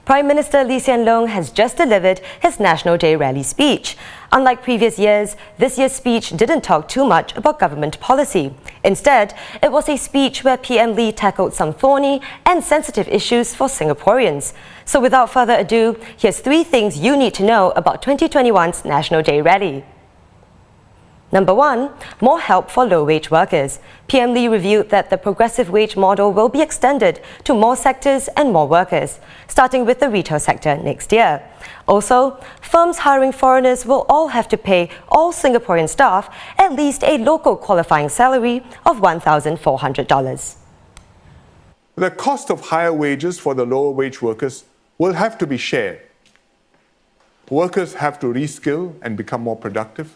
Prime Minister Hsien Loong has just delivered his National Day rally speech. Unlike previous years, this year's speech didn't talk too much about government policy. Instead, it was a speech where PM Lee tackled some thorny and sensitive issues for Singaporeans. So without further ado, here's 3 things you need to know about 2021's National Day rally. Number 1, more help for low-wage workers. PM Lee revealed that the progressive wage model will be extended to more sectors and more workers, starting with the retail sector next year. Also, firms hiring foreigners will all have to pay all Singaporean staff at least a local qualifying salary of $1,400. The cost of higher wages for the lower wage workers will have to be shared. Workers have to reskill and become more productive.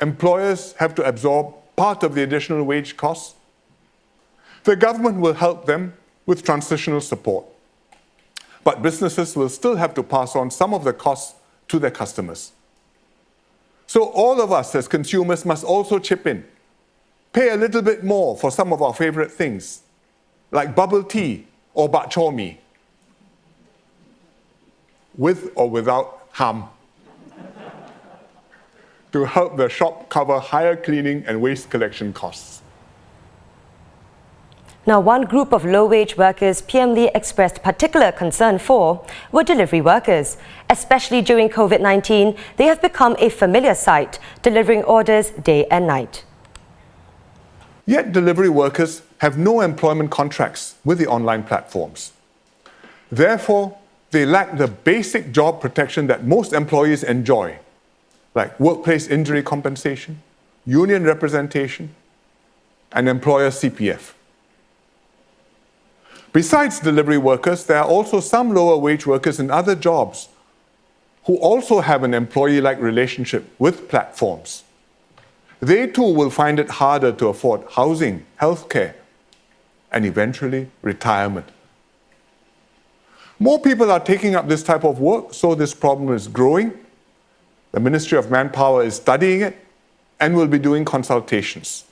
Employers have to absorb part of the additional wage costs. The government will help them with transitional support. But businesses will still have to pass on some of the costs to their customers. So all of us as consumers must also chip in. Pay a little bit more for some of our favorite things, like bubble tea or bak chor mee, with or without ham, to help the shop cover higher cleaning and waste collection costs. Now, one group of low-wage workers PM Lee expressed particular concern for were delivery workers. Especially during COVID-19, they have become a familiar sight, delivering orders day and night. Yet delivery workers have no employment contracts with the online platforms. Therefore, they lack the basic job protection that most employees enjoy, like workplace injury compensation, union representation, and employer CPF. Besides delivery workers, there are also some lower wage workers in other jobs who also have an employee-like relationship with platforms. They too will find it harder to afford housing, healthcare, and eventually retirement. More people are taking up this type of work, so this problem is growing. The Ministry of Manpower is studying it and will be doing consultations.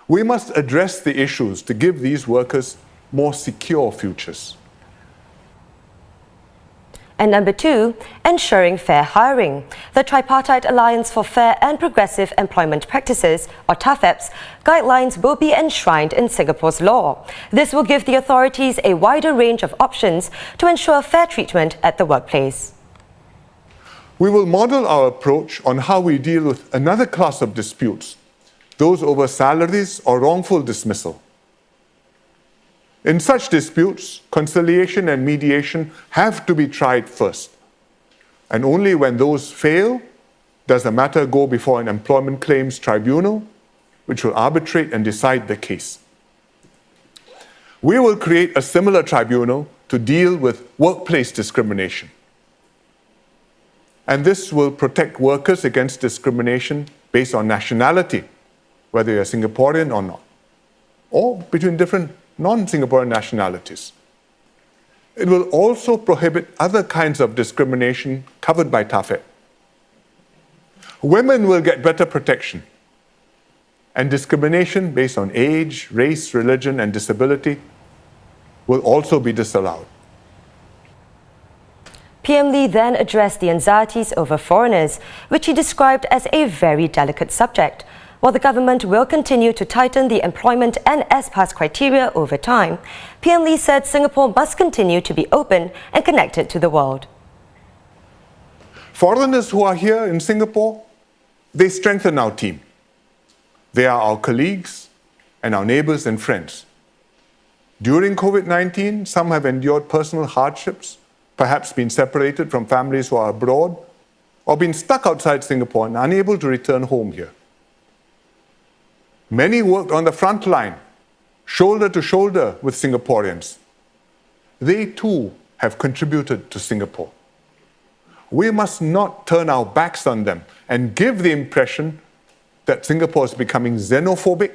We must address the issues to give these workers more secure futures. And number 2, ensuring fair hiring. The Tripartite Alliance for Fair and Progressive Employment Practices, or TAFEP's, guidelines will be enshrined in Singapore's law. This will give the authorities a wider range of options to ensure fair treatment at the workplace. We will model our approach on how we deal with another class of disputes, those over salaries or wrongful dismissal. In such disputes, conciliation and mediation have to be tried first. And only when those fail does the matter go before an employment claims tribunal, which will arbitrate and decide the case. We will create a similar tribunal to deal with workplace discrimination. And this will protect workers against discrimination based on nationality, whether you're Singaporean or not, or between different non-Singaporean nationalities. It will also prohibit other kinds of discrimination covered by TAFEP. Women will get better protection, and discrimination based on age, race, religion, and disability will also be disallowed. PM Lee then addressed the anxieties over foreigners, which he described as a very delicate subject. While the government will continue to tighten the employment and S-Pass criteria over time, PM Lee said Singapore must continue to be open and connected to the world. Foreigners who are here in Singapore, they strengthen our team. They are our colleagues and our neighbors and friends. During COVID-19, some have endured personal hardships, perhaps been separated from families who are abroad, or been stuck outside Singapore and unable to return home here. Many worked on the front line, shoulder to shoulder with Singaporeans. They too have contributed to Singapore. We must not turn our backs on them and give the impression that Singapore is becoming xenophobic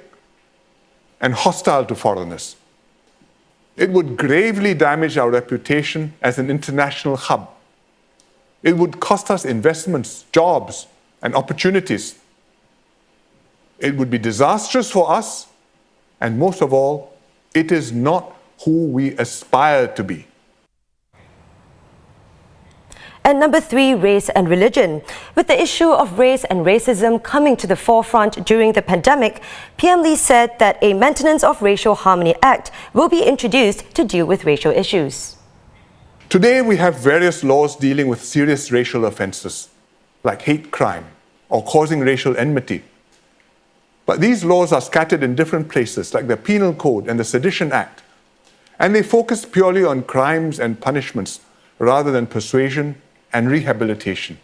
and hostile to foreigners. It would gravely damage our reputation as an international hub. It would cost us investments, jobs, and opportunities. It would be disastrous for us, and most of all, it is not who we aspire to be. And number 3, race and religion. With the issue of race and racism coming to the forefront during the pandemic, PM Lee said that a Maintenance of Racial Harmony Act will be introduced to deal with racial issues. Today, we have various laws dealing with serious racial offences, like hate crime or causing racial enmity. But these laws are scattered in different places, like the Penal Code and the Sedition Act, and they focus purely on crimes and punishments rather than persuasion and rehabilitation.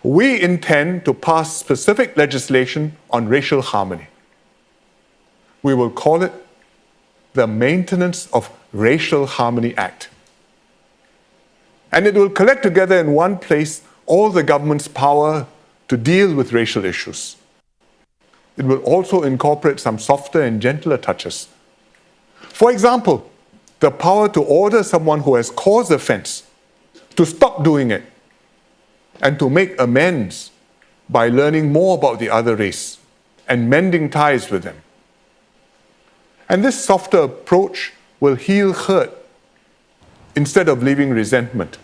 We intend to pass specific legislation on racial harmony. We will call it the Maintenance of Racial Harmony Act. And it will collect together in one place all the government's power to deal with racial issues. It will also incorporate some softer and gentler touches. For example, the power to order someone who has caused offense to stop doing it and to make amends by learning more about the other race and mending ties with them. And this softer approach will heal hurt instead of leaving resentment.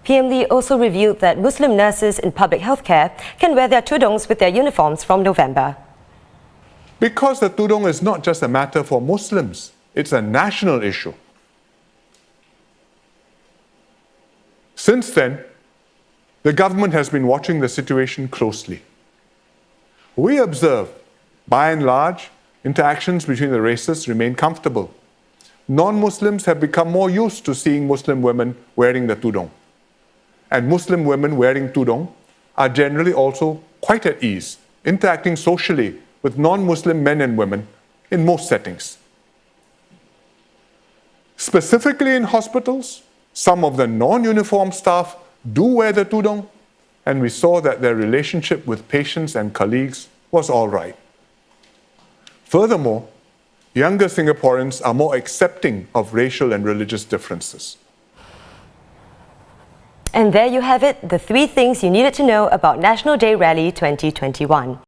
PM Lee also revealed that Muslim nurses in public healthcare can wear their tudongs with their uniforms from November. Because the Tudong is not just a matter for Muslims, it's a national issue. Since then, the government has been watching the situation closely. We observe, by and large, interactions between the races remain comfortable. Non-Muslims have become more used to seeing Muslim women wearing the Tudong. And Muslim women wearing Tudong are generally also quite at ease, interacting socially with non-Muslim men and women in most settings. Specifically in hospitals, some of the non-uniformed staff do wear the Tudong, and we saw that their relationship with patients and colleagues was all right. Furthermore, younger Singaporeans are more accepting of racial and religious differences. And there you have it, the 3 things you needed to know about National Day Rally 2021.